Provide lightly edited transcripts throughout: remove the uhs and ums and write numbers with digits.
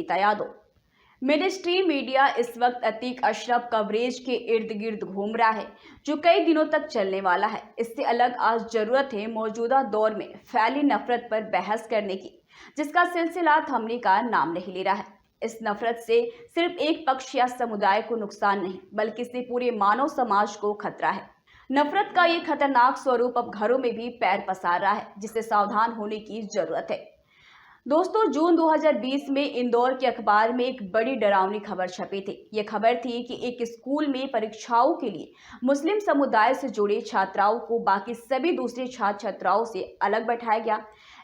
Sunita Yadav. Ministry media इस वक्त Atiq Ashraf coverage के इर्द गिर्द घूम रहा है, जो कई दिनों तक चलने वाला है। इससे अलग आज जरूरत है मौजूदा दौर में फैली नफरत पर बहस करने की, जिसका सिलसिला थमने का नाम नहीं ले रहा है। इस नफरत से सिर्फ एक पक्ष या समुदाय को नुकसान नहीं, बल्कि इससे पूरे मानव समाज को खतरा है। नफरत का ये खतरनाक स्वरूप अब घरों में भी पैर पसार रहा है, जिससे सावधान होने की जरूरत है। दोस्तों, जून 2020 में इंदौर के अखबार में एक बड़ी डरावनी खबर छपी थी। ये खबर थी कि एक स्कूल में परीक्षाओं के लिए मुस्लिम समुदाय से जुड़े छात्राओं को बाकी सभी दूसरे छात्र छात्राओं से अलग बैठाया गया।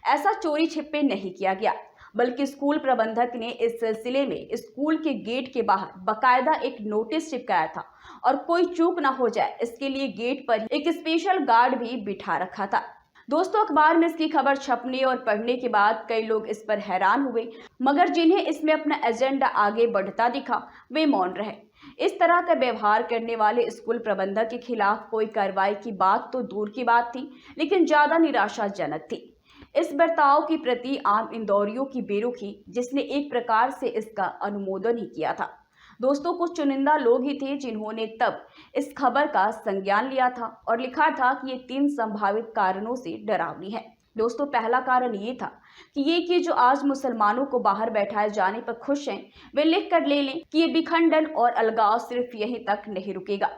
ऐसा चोरी छिपे नहीं किया गया, बल्कि स्कूल प्रबंधक ने इस सिलसिले में स्कूल के गेट के बाहर बाकायदा एक नोटिस चिपकाया था और कोई चूक ना हो जाए इसके लिए गेट पर एक स्पेशल गार्ड भी बिठा रखा था। दोस्तों, अखबार में इसकी खबर छपने और पढ़ने के बाद कई लोग इस पर हैरान हुए, मगर जिन्हें इसमें अपना एजेंडा आगे बढ़ता दिखा वे मौन रहे। इस तरह का व्यवहार करने वाले स्कूल प्रबंधक के खिलाफ कोई कार्रवाई की बात तो दूर की बात थी, लेकिन ज्यादा निराशाजनक थी। इस बर्ताव के प्रति आम इंदौरियों की बेरुखी, जिसने एक प्रकार से इसका अनुमोदन ही किया था। दोस्तों, कुछ चुनिंदा लोग ही थे जिन्होंने तब इस खबर का संज्ञान लिया था और लिखा था कि ये 3 संभावित कारणों से डरावनी है। दोस्तों, पहला कारण ये था कि जो आज मुसलमानों को बाहर बैठाए जाने पर खुश हैं, वे लिख कर ले लें कि ये विखंडन और अलगाव सिर्फ यहीं तक नहीं रुकेगा।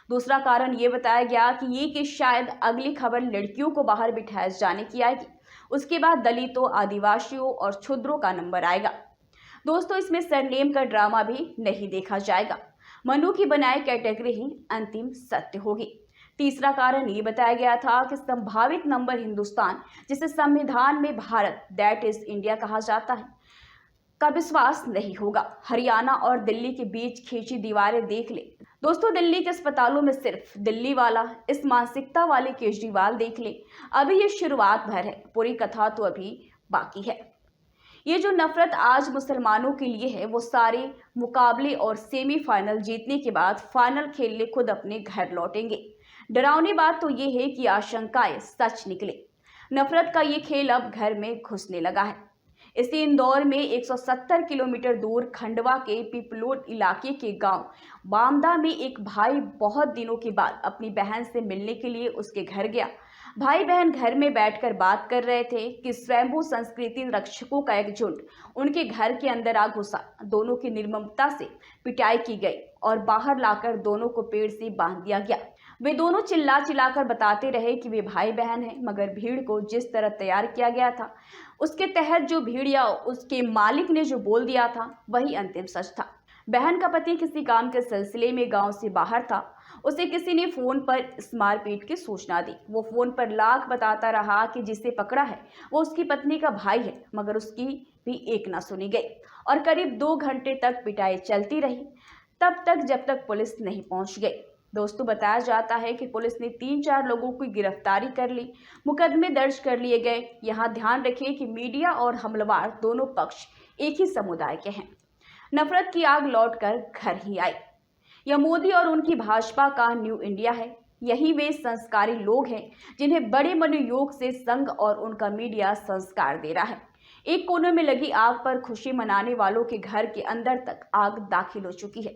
दूसरा कारण ये बताया गया कि शायद अगली खबर लड़कियों को बाहर बिठाए जाने की आएगी, उसके बाद दलितों, आदिवासियों और क्षुद्रों का नंबर आएगा। दोस्तों, इसमें सरनेम का ड्रामा भी नहीं देखा जाएगा। मनु की बनाई कैटेगरी ही अंतिम सत्य होगी। तीसरा कारण ये बताया गया था कि संभावित नंबर हिंदुस्तान, जिसे संविधान में भारत दैट इज इंडिया कहा जाता है, का विश्वास नहीं होगा। हरियाणा और दिल्ली के बीच खींची दीवारें देख ले। दोस्तों, दिल्ली के अस्पतालों में सिर्फ दिल्ली वाला, इस मानसिकता वाले केजरीवाल देख ले। अभी ये शुरुआत भर है, पूरी कथा तो अभी बाकी है। ये जो नफरत आज मुसलमानों के लिए है, वो सारे मुकाबले और सेमीफाइनल जीतने के बाद फाइनल खेलने खुद अपने घर लौटेंगे। डरावनी बात तो ये है कि आशंकाएं सच निकले। नफरत का ये खेल अब घर में घुसने लगा है। इसी इंदौर में 170 किलोमीटर दूर खंडवा के पिपलोद इलाके के गांव बामदा में एक भाई बहुत दिनों के बाद अपनी बहन से मिलने के लिए उसके घर गया। भाई बहन घर में बैठकर बात कर रहे थे कि स्वयंभू संस्कृति रक्षकों का एक झुंड उनके घर के अंदर आ घुसा। दोनों की निर्ममता से पिटाई की गई और बाहर लाकर दोनों को पेड़ से बांध दिया गया। वे दोनों चिल्ला चिल्लाकर बताते रहे कि वे भाई बहन हैं, मगर भीड़ को जिस तरह तैयार किया गया था, उसके तहत जो भीड़ या उसके मालिक ने जो बोल दिया था, वही अंतिम सच था। बहन का पति किसी काम के सिलसिले में गांव से बाहर था। उसे किसी ने फोन पर इस मारपीट की सूचना दी। वो फोन पर लाख बताता रहा कि जिसे पकड़ा है वो उसकी पत्नी का भाई है, मगर उसकी भी एक ना सुनी गई और करीब 2 घंटे तक पिटाई चलती रही, तब तक जब तक पुलिस नहीं पहुंच गई। दोस्तों, बताया जाता है कि पुलिस ने 3-4 लोगों की गिरफ्तारी कर ली, मुकदमे दर्ज कर लिए गए। यहाँ ध्यान रखें कि मीडिया और हमलावर दोनों पक्ष एक ही समुदाय के हैं। नफरत की आग लौटकर घर ही आई। यह मोदी और उनकी भाजपा का न्यू इंडिया है। यही वे संस्कारी लोग हैं जिन्हें बड़े मनोयोग से संघ और उनका मीडिया संस्कार दे रहा है। एक कोने में लगी आग पर खुशी मनाने वालों के घर के अंदर तक आग दाखिल हो चुकी है।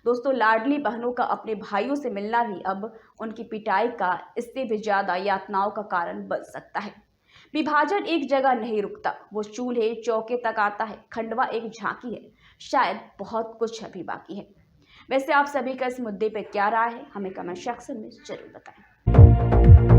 दोस्तों, लाडली बहनों का अपने भाइयों से मिलना भी अब उनकी पिटाई का, इससे भी ज्यादा यातनाओं का कारण बन सकता है। विभाजन एक जगह नहीं रुकता, वो चूल्हे चौके तक आता है। खंडवा एक झांकी है, शायद बहुत कुछ अभी बाकी है। वैसे आप सभी का इस मुद्दे पर क्या राय है, हमें कमेंट सेक्शन में जरूर बताएं।